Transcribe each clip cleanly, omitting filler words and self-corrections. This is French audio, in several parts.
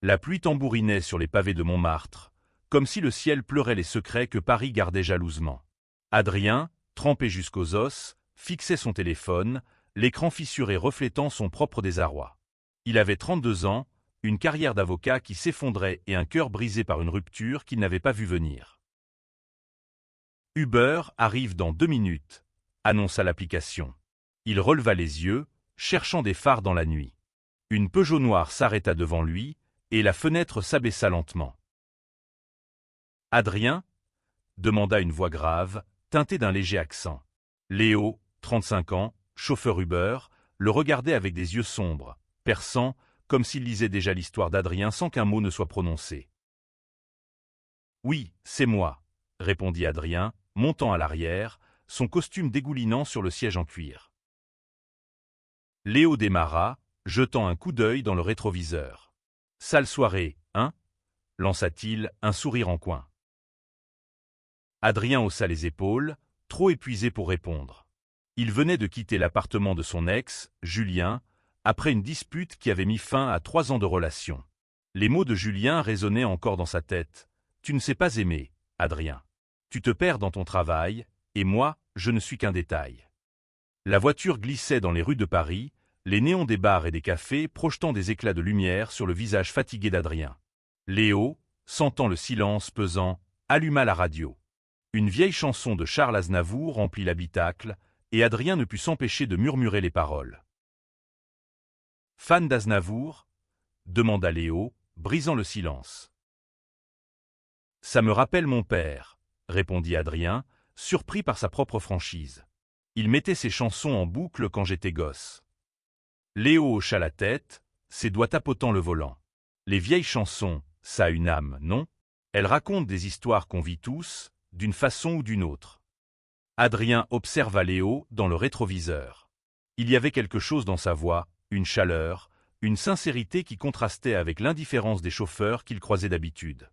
La pluie tambourinait sur les pavés de Montmartre, comme si le ciel pleurait les secrets que Paris gardait jalousement. Adrien, trempé jusqu'aux os, fixait son téléphone, l'écran fissuré reflétant son propre désarroi. Il avait 32 ans, une carrière d'avocat qui s'effondrait et un cœur brisé par une rupture qu'il n'avait pas vu venir. Uber arrive dans 2 minutes, annonça l'application. Il releva les yeux, cherchant des phares dans la nuit. Une Peugeot noire s'arrêta devant lui, et la fenêtre s'abaissa lentement. « Adrien ?» demanda une voix grave, teintée d'un léger accent. Léo, 35 ans, chauffeur Uber, le regardait avec des yeux sombres, perçants, comme s'il lisait déjà l'histoire d'Adrien sans qu'un mot ne soit prononcé. « Oui, c'est moi », répondit Adrien, montant à l'arrière, son costume dégoulinant sur le siège en cuir. Léo démarra, jetant un coup d'œil dans le rétroviseur. « Sale soirée, hein ?» lança-t-il, un sourire en coin. Adrien haussa les épaules, trop épuisé pour répondre. Il venait de quitter l'appartement de son ex, Julien, après une dispute qui avait mis fin à 3 ans de relation. Les mots de Julien résonnaient encore dans sa tête. « Tu ne sais pas aimer, Adrien. Tu te perds dans ton travail, et moi, je ne suis qu'un détail. » La voiture glissait dans les rues de Paris, les néons des bars et des cafés projetant des éclats de lumière sur le visage fatigué d'Adrien. Léo, sentant le silence pesant, alluma la radio. Une vieille chanson de Charles Aznavour remplit l'habitacle, et Adrien ne put s'empêcher de murmurer les paroles. « Fan d'Aznavour ?» demanda Léo, brisant le silence. « Ça me rappelle mon père », répondit Adrien, surpris par sa propre franchise. « Il mettait ses chansons en boucle quand j'étais gosse. » Léo hocha la tête, ses doigts tapotant le volant. « Les vieilles chansons, ça a une âme, non? Elles racontent des histoires qu'on vit tous, d'une façon ou d'une autre. » Adrien observa Léo dans le rétroviseur. Il y avait quelque chose dans sa voix, une chaleur, une sincérité qui contrastait avec l'indifférence des chauffeurs qu'il croisait d'habitude.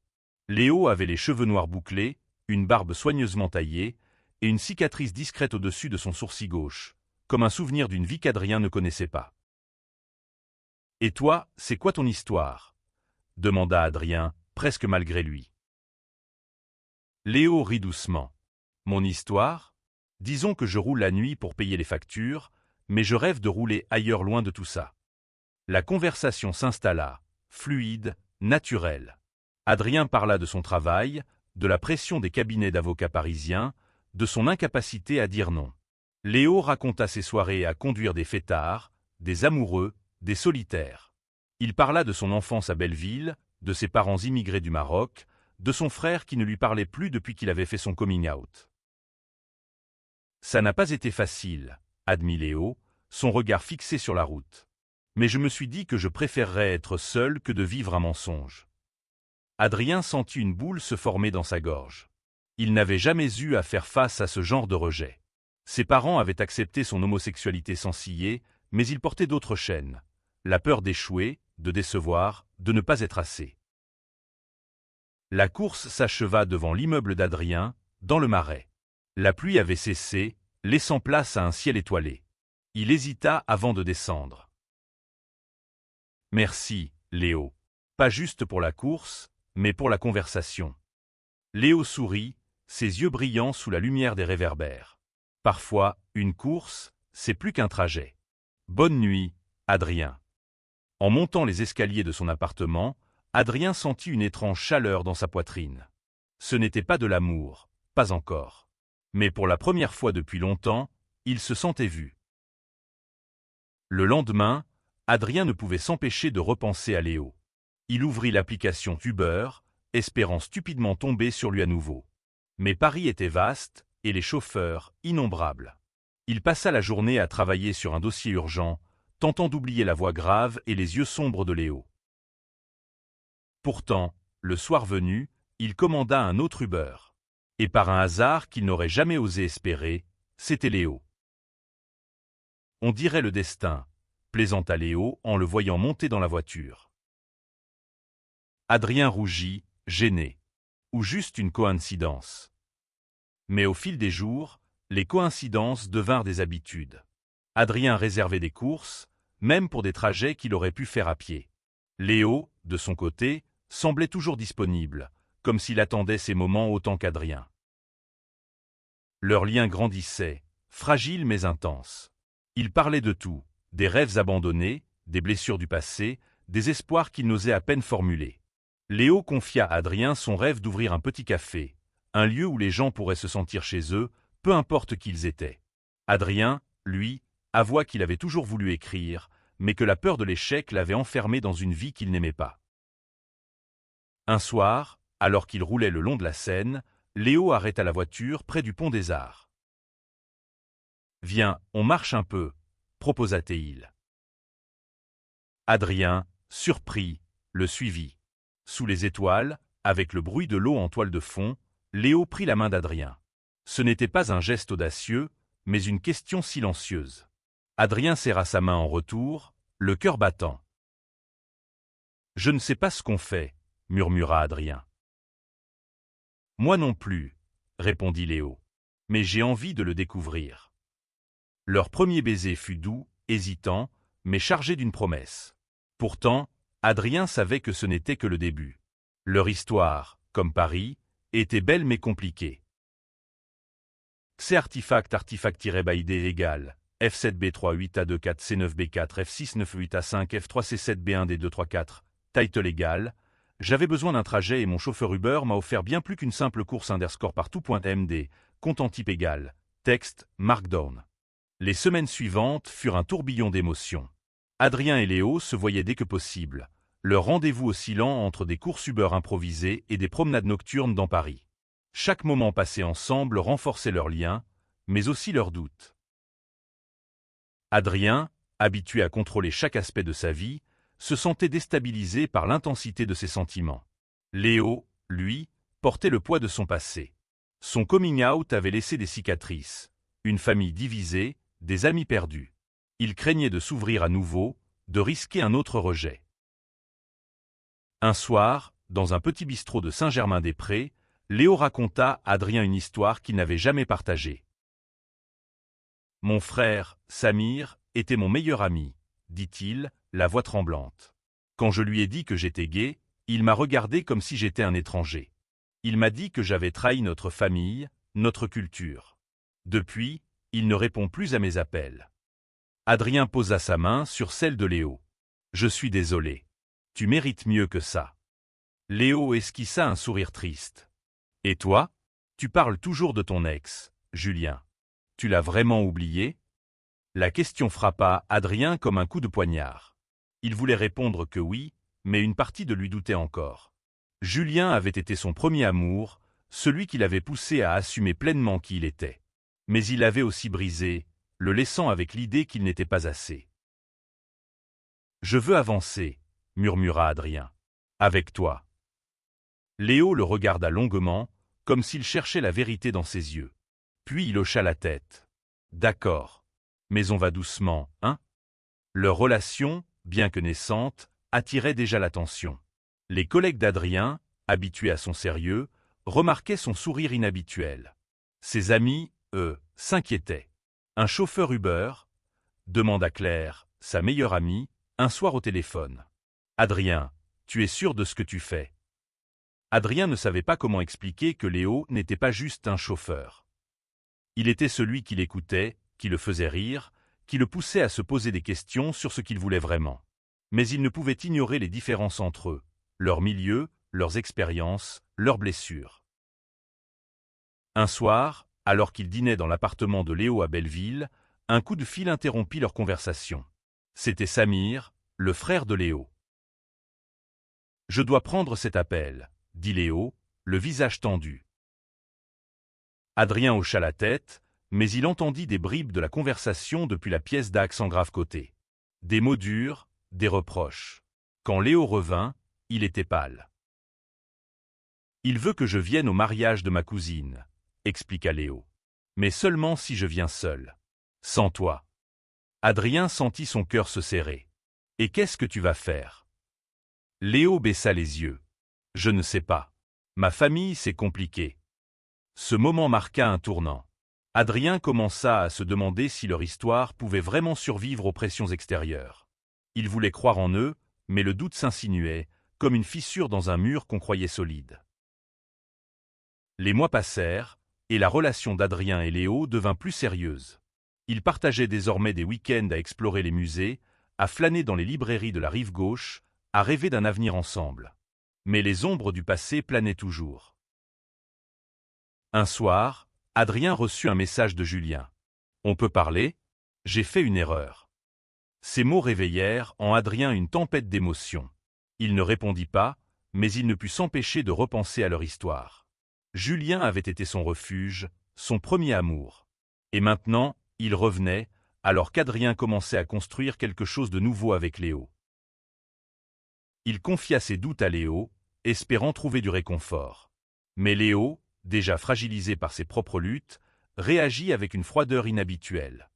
Léo avait les cheveux noirs bouclés, une barbe soigneusement taillée, et une cicatrice discrète au-dessus de son sourcil gauche, comme un souvenir d'une vie qu'Adrien ne connaissait pas. « Et toi, c'est quoi ton histoire ?» demanda Adrien, presque malgré lui. Léo rit doucement. « Mon histoire ? Disons que je roule la nuit pour payer les factures, mais je rêve de rouler ailleurs loin de tout ça. » La conversation s'installa, fluide, naturelle. Adrien parla de son travail, de la pression des cabinets d'avocats parisiens, de son incapacité à dire non. Léo raconta ses soirées à conduire des fêtards, des amoureux, des solitaires. Il parla de son enfance à Belleville, de ses parents immigrés du Maroc, de son frère qui ne lui parlait plus depuis qu'il avait fait son coming out. « Ça n'a pas été facile, » admit Léo, son regard fixé sur la route. « Mais je me suis dit que je préférerais être seul que de vivre un mensonge. » Adrien sentit une boule se former dans sa gorge. Il n'avait jamais eu à faire face à ce genre de rejet. Ses parents avaient accepté son homosexualité sans ciller, mais il portait d'autres chaînes. La peur d'échouer, de décevoir, de ne pas être assez. La course s'acheva devant l'immeuble d'Adrien, dans le Marais. La pluie avait cessé, laissant place à un ciel étoilé. Il hésita avant de descendre. « Merci, Léo. Pas juste pour la course, mais pour la conversation. » Léo sourit, ses yeux brillants sous la lumière des réverbères. Parfois, une course, c'est plus qu'un trajet. Bonne nuit, Adrien. En montant les escaliers de son appartement, Adrien sentit une étrange chaleur dans sa poitrine. Ce n'était pas de l'amour, pas encore. Mais pour la première fois depuis longtemps, il se sentait vu. Le lendemain, Adrien ne pouvait s'empêcher de repenser à Léo. Il ouvrit l'application Uber, espérant stupidement tomber sur lui à nouveau. Mais Paris était vaste, et les chauffeurs, innombrables. Il passa la journée à travailler sur un dossier urgent, tentant d'oublier la voix grave et les yeux sombres de Léo. Pourtant, le soir venu, il commanda un autre Uber. Et par un hasard qu'il n'aurait jamais osé espérer, c'était Léo. On dirait le destin, plaisanta Léo en le voyant monter dans la voiture. Adrien rougit, gêné. Ou juste une coïncidence. Mais au fil des jours, les coïncidences devinrent des habitudes. Adrien réservait des courses, même pour des trajets qu'il aurait pu faire à pied. Léo, de son côté, semblait toujours disponible, comme s'il attendait ces moments autant qu'Adrien. Leur lien grandissait, fragile mais intense. Ils parlaient de tout, des rêves abandonnés, des blessures du passé, des espoirs qu'ils n'osaient à peine formuler. Léo confia à Adrien son rêve d'ouvrir un petit café, un lieu où les gens pourraient se sentir chez eux, peu importe qui ils étaient. Adrien, lui, avoua qu'il avait toujours voulu écrire, mais que la peur de l'échec l'avait enfermé dans une vie qu'il n'aimait pas. Un soir, alors qu'il roulait le long de la Seine, Léo arrêta la voiture près du pont des Arts. « Viens, on marche un peu », proposa-t-il. Adrien, surpris, le suivit. Sous les étoiles, avec le bruit de l'eau en toile de fond, Léo prit la main d'Adrien. Ce n'était pas un geste audacieux, mais une question silencieuse. Adrien serra sa main en retour, le cœur battant. « Je ne sais pas ce qu'on fait, » murmura Adrien. « Moi non plus, » répondit Léo, « mais j'ai envie de le découvrir. » Leur premier baiser fut doux, hésitant, mais chargé d'une promesse. Pourtant, Adrien savait que ce n'était que le début. Leur histoire, comme Paris, était belle mais compliquée. C artefact-by-d égale F7B38A24C9B4 F698A5 F3C7B1D234 title égale j'avais besoin d'un trajet et mon chauffeur Uber m'a offert bien plus qu'une simple course _partout.md content type égal texte markdown. Les semaines suivantes furent un tourbillon d'émotions. Adrien et Léo se voyaient dès que possible, leur rendez-vous oscillant entre des courses Uber improvisées et des promenades nocturnes dans Paris. Chaque moment passé ensemble renforçait leurs liens, mais aussi leurs doutes. Adrien, habitué à contrôler chaque aspect de sa vie, se sentait déstabilisé par l'intensité de ses sentiments. Léo, lui, portait le poids de son passé. Son coming out avait laissé des cicatrices, une famille divisée, des amis perdus. Il craignait de s'ouvrir à nouveau, de risquer un autre rejet. Un soir, dans un petit bistrot de Saint-Germain-des-Prés, Léo raconta à Adrien une histoire qu'il n'avait jamais partagée. « Mon frère, Samir, était mon meilleur ami, » dit-il, la voix tremblante. Quand je lui ai dit que j'étais gay, il m'a regardé comme si j'étais un étranger. Il m'a dit que j'avais trahi notre famille, notre culture. Depuis, il ne répond plus à mes appels. Adrien posa sa main sur celle de Léo. « Je suis désolé. Tu mérites mieux que ça. » Léo esquissa un sourire triste. « Et toi? Tu parles toujours de ton ex, Julien. Tu l'as vraiment oublié ?» La question frappa Adrien comme un coup de poignard. Il voulait répondre que oui, mais une partie de lui doutait encore. Julien avait été son premier amour, celui qui l'avait poussé à assumer pleinement qui il était. Mais il l'avait aussi brisé, le laissant avec l'idée qu'il n'était pas assez. « Je veux avancer, » murmura Adrien. « Avec toi. » Léo le regarda longuement, comme s'il cherchait la vérité dans ses yeux. Puis il hocha la tête. « D'accord. Mais on va doucement, hein ?» Leur relation, bien que naissante, attirait déjà l'attention. Les collègues d'Adrien, habitués à son sérieux, remarquaient son sourire inhabituel. Ses amis, eux, s'inquiétaient. « Un chauffeur Uber ?» demanda Claire, sa meilleure amie, un soir au téléphone. « Adrien, tu es sûr de ce que tu fais ?» Adrien ne savait pas comment expliquer que Léo n'était pas juste un chauffeur. Il était celui qui l'écoutait, qui le faisait rire, qui le poussait à se poser des questions sur ce qu'il voulait vraiment. Mais il ne pouvait ignorer les différences entre eux, leur milieu, leurs expériences, leurs blessures. Un soir, alors qu'ils dînaient dans l'appartement de Léo à Belleville, un coup de fil interrompit leur conversation. C'était Samir, le frère de Léo. « Je dois prendre cet appel, » dit Léo, le visage tendu. Adrien hocha la tête, mais il entendit des bribes de la conversation depuis la pièce d'accent grave côté. Des mots durs, des reproches. Quand Léo revint, il était pâle. « Il veut que je vienne au mariage de ma cousine, » expliqua Léo. « Mais seulement si je viens seul. Sans toi. » Adrien sentit son cœur se serrer. « Et qu'est-ce que tu vas faire ?» Léo baissa les yeux. « Je ne sais pas. Ma famille, c'est compliqué. » Ce moment marqua un tournant. Adrien commença à se demander si leur histoire pouvait vraiment survivre aux pressions extérieures. Il voulait croire en eux, mais le doute s'insinuait, comme une fissure dans un mur qu'on croyait solide. Les mois passèrent, et la relation d'Adrien et Léo devint plus sérieuse. Ils partageaient désormais des week-ends à explorer les musées, à flâner dans les librairies de la rive gauche, à rêver d'un avenir ensemble. Mais les ombres du passé planaient toujours. Un soir, Adrien reçut un message de Julien. « On peut parler ? J'ai fait une erreur. » Ces mots réveillèrent en Adrien une tempête d'émotions. Il ne répondit pas, mais il ne put s'empêcher de repenser à leur histoire. Julien avait été son refuge, son premier amour. Et maintenant, il revenait, alors qu'Adrien commençait à construire quelque chose de nouveau avec Léo. Il confia ses doutes à Léo, espérant trouver du réconfort. Mais Léo, déjà fragilisé par ses propres luttes, réagit avec une froideur inhabituelle.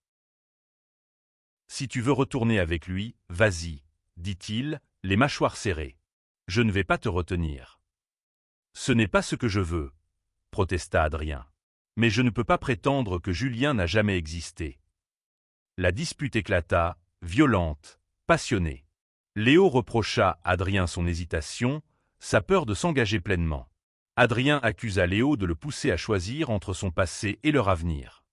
« Si tu veux retourner avec lui, vas-y, » dit-il, les mâchoires serrées. « Je ne vais pas te retenir. »« Ce n'est pas ce que je veux, » protesta Adrien. « Mais je ne peux pas prétendre que Julien n'a jamais existé. » La dispute éclata, violente, passionnée. Léo reprocha à Adrien son hésitation, sa peur de s'engager pleinement. Adrien accusa Léo de le pousser à choisir entre son passé et leur avenir.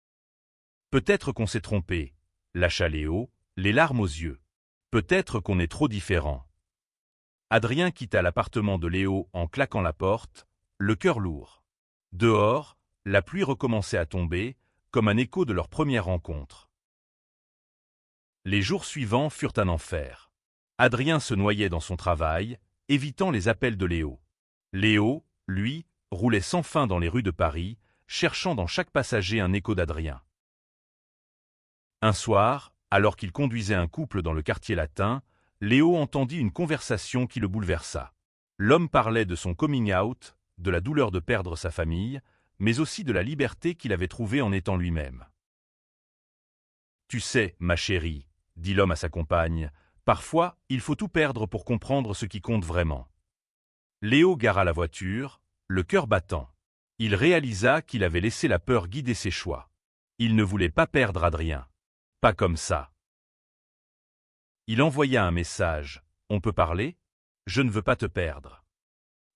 « Peut-être qu'on s'est trompé, » lâcha Léo, les larmes aux yeux. « Peut-être qu'on est trop différents. » Adrien quitta l'appartement de Léo en claquant la porte, le cœur lourd. Dehors, la pluie recommençait à tomber, comme un écho de leur première rencontre. Les jours suivants furent un enfer. Adrien se noyait dans son travail, évitant les appels de Léo. Léo, lui, roulait sans fin dans les rues de Paris, cherchant dans chaque passager un écho d'Adrien. Un soir, alors qu'il conduisait un couple dans le quartier latin, Léo entendit une conversation qui le bouleversa. L'homme parlait de son coming out, de la douleur de perdre sa famille, mais aussi de la liberté qu'il avait trouvée en étant lui-même. « Tu sais, ma chérie, » dit l'homme à sa compagne, « parfois, il faut tout perdre pour comprendre ce qui compte vraiment. » Léo gara la voiture, le cœur battant. Il réalisa qu'il avait laissé la peur guider ses choix. Il ne voulait pas perdre Adrien. Pas comme ça. Il envoya un message. « On peut parler ? Je ne veux pas te perdre. »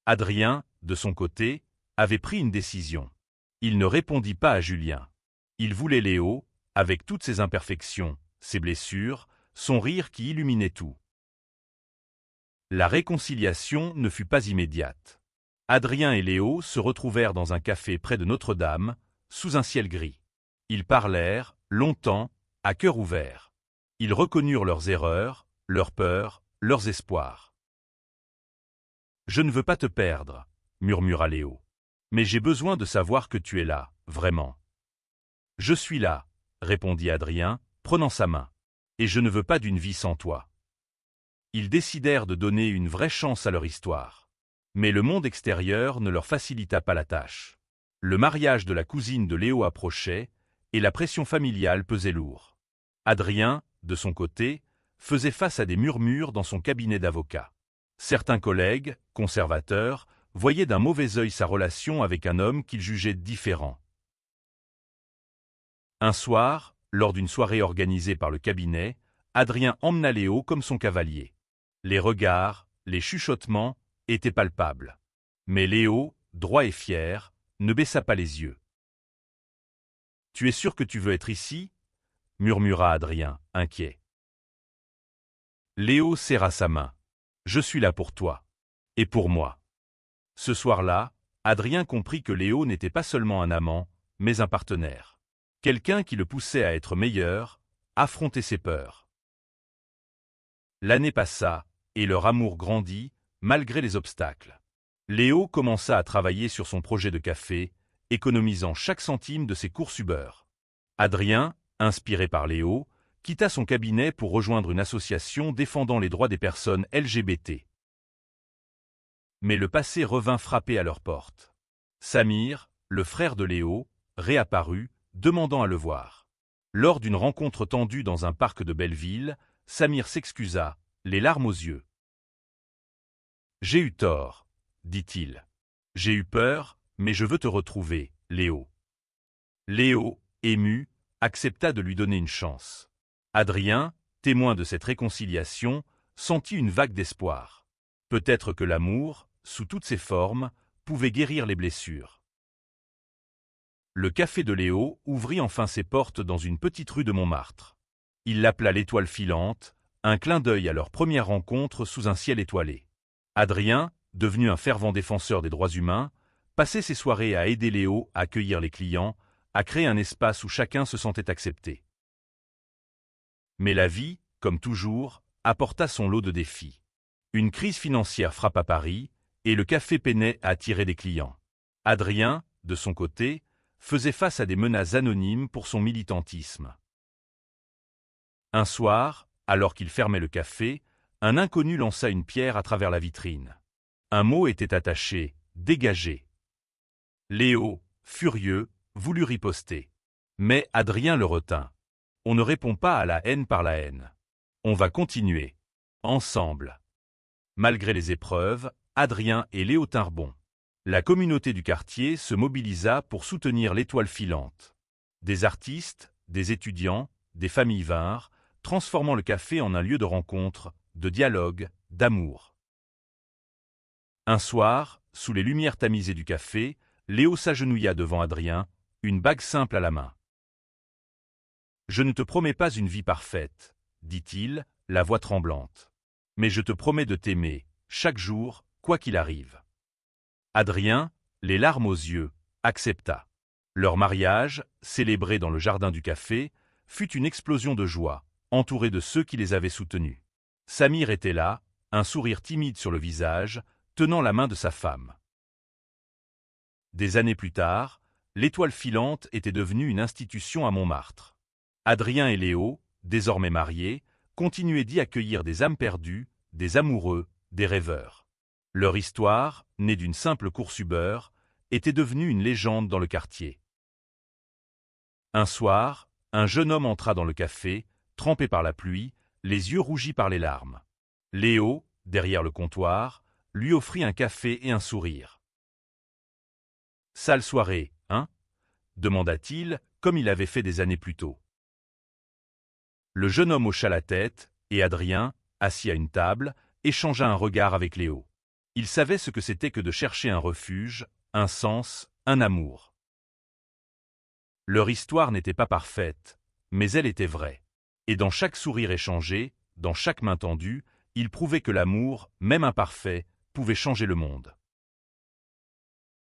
Adrien, de son côté, avait pris une décision. Il ne répondit pas à Julien. Il voulait Léo, avec toutes ses imperfections, ses blessures, son rire qui illuminait tout. La réconciliation ne fut pas immédiate. Adrien et Léo se retrouvèrent dans un café près de Notre-Dame, sous un ciel gris. Ils parlèrent, longtemps, à cœur ouvert. Ils reconnurent leurs erreurs, leurs peurs, leurs espoirs. « Je ne veux pas te perdre, » murmura Léo. « Mais j'ai besoin de savoir que tu es là, vraiment. »« Je suis là, » répondit Adrien, prenant sa main. « Et je ne veux pas d'une vie sans toi. » Ils décidèrent de donner une vraie chance à leur histoire. Mais le monde extérieur ne leur facilita pas la tâche. Le mariage de la cousine de Léo approchait, et la pression familiale pesait lourd. Adrien, de son côté, faisait face à des murmures dans son cabinet d'avocat. Certains collègues, conservateurs, voyaient d'un mauvais œil sa relation avec un homme qu'ils jugeaient différent. Un soir, lors d'une soirée organisée par le cabinet, Adrien emmena Léo comme son cavalier. Les regards, les chuchotements étaient palpables. Mais Léo, droit et fier, ne baissa pas les yeux. « Tu es sûr que tu veux être ici ?» murmura Adrien, inquiet. Léo serra sa main. « Je suis là pour toi. Et pour moi. » Ce soir-là, Adrien comprit que Léo n'était pas seulement un amant, mais un partenaire. Quelqu'un qui le poussait à être meilleur, affronter ses peurs. L'année passa, et leur amour grandit, malgré les obstacles. Léo commença à travailler sur son projet de café, économisant chaque centime de ses courses Uber. Adrien, inspiré par Léo, quitta son cabinet pour rejoindre une association défendant les droits des personnes LGBT. Mais le passé revint frapper à leur porte. Samir, le frère de Léo, réapparut, demandant à le voir. Lors d'une rencontre tendue dans un parc de Belleville, Samir s'excusa, les larmes aux yeux. « J'ai eu tort, » dit-il. « J'ai eu peur, mais je veux te retrouver, Léo. » Léo, ému, accepta de lui donner une chance. Adrien, témoin de cette réconciliation, sentit une vague d'espoir. Peut-être que l'amour, sous toutes ses formes, pouvait guérir les blessures. Le café de Léo ouvrit enfin ses portes dans une petite rue de Montmartre. Il l'appela l'Étoile filante, un clin d'œil à leur première rencontre sous un ciel étoilé. Adrien, devenu un fervent défenseur des droits humains, passait ses soirées à aider Léo à accueillir les clients, à créer un espace où chacun se sentait accepté. Mais la vie, comme toujours, apporta son lot de défis. Une crise financière frappa Paris, et le café peinait à attirer des clients. Adrien, de son côté, faisait face à des menaces anonymes pour son militantisme. Un soir, alors qu'il fermait le café, un inconnu lança une pierre à travers la vitrine. Un mot était attaché, dégagé. Léo, furieux, voulut riposter. Mais Adrien le retint. On ne répond pas à la haine par la haine. On va continuer. Ensemble. Malgré les épreuves, Adrien et Léo tinrent bon. La communauté du quartier se mobilisa pour soutenir l'Étoile filante. Des artistes, des étudiants, des familles vinrent, transformant le café en un lieu de rencontre, de dialogue, d'amour. Un soir, sous les lumières tamisées du café, Léo s'agenouilla devant Adrien, une bague simple à la main. « Je ne te promets pas une vie parfaite, » dit-il, la voix tremblante. « Mais je te promets de t'aimer, chaque jour, quoi qu'il arrive. » Adrien, les larmes aux yeux, accepta. Leur mariage, célébré dans le jardin du café, fut une explosion de joie, entouré de ceux qui les avaient soutenus. Samir était là, un sourire timide sur le visage, tenant la main de sa femme. Des années plus tard, l'Étoile filante était devenue une institution à Montmartre. Adrien et Léo, désormais mariés, continuaient d'y accueillir des âmes perdues, des amoureux, des rêveurs. Leur histoire, née d'une simple course Uber, était devenue une légende dans le quartier. Un soir, un jeune homme entra dans le café, trempé par la pluie, les yeux rougis par les larmes. Léo, derrière le comptoir, lui offrit un café et un sourire. « Sale soirée, hein ?» demanda-t-il, comme il avait fait des années plus tôt. Le jeune homme hocha la tête, et Adrien, assis à une table, échangea un regard avec Léo. Il savait ce que c'était que de chercher un refuge, un sens, un amour. Leur histoire n'était pas parfaite, mais elle était vraie. Et dans chaque sourire échangé, dans chaque main tendue, ils prouvaient que l'amour, même imparfait, pouvait changer le monde.